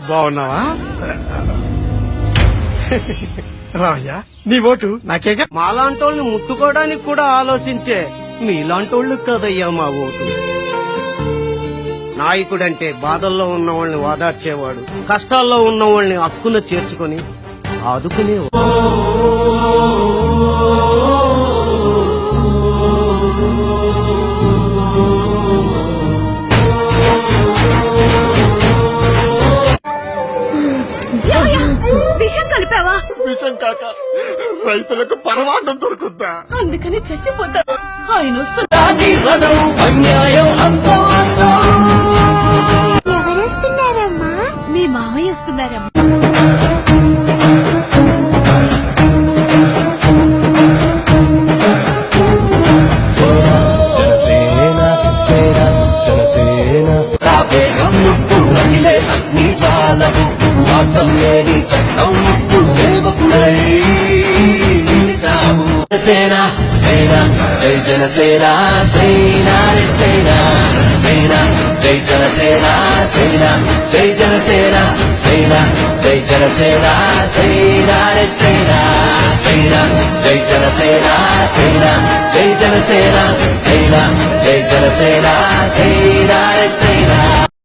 బాగున్నావా రామయ్య? నీ ఓటు నాకేగా. మాలాంటోళ్ళని ముట్టుకోవడానికి కూడా ఆలోచించే మీలాంటోళ్ళు కదయ్యా మా ఓటు. నాయకుడంటే బాధల్లో ఉన్న వాళ్ళని ఓదార్చేవాడు, కష్టాల్లో ఉన్న వాళ్ళని హక్కున చేర్చుకొని ఆదుకునేవాడు. విషం కలిపావా? విషం కాక రైతులకు పరమాన్నం దొరుకుద్దా? అందుకని చచ్చిపోతా. ఆయన ఎవరొస్తున్నారమ్మా? మీ మామయ్య వస్తున్నారమ్మా. జై జనసేన సేనా రే సేనా సేనా జై జనసేన సేనా జై జనసేన సేనా జై జనసేన సేనా రే సేనా సేనా జై జనసేన సేనా జై జనసేన సేనా జై జనసేన సేనా రే సేనా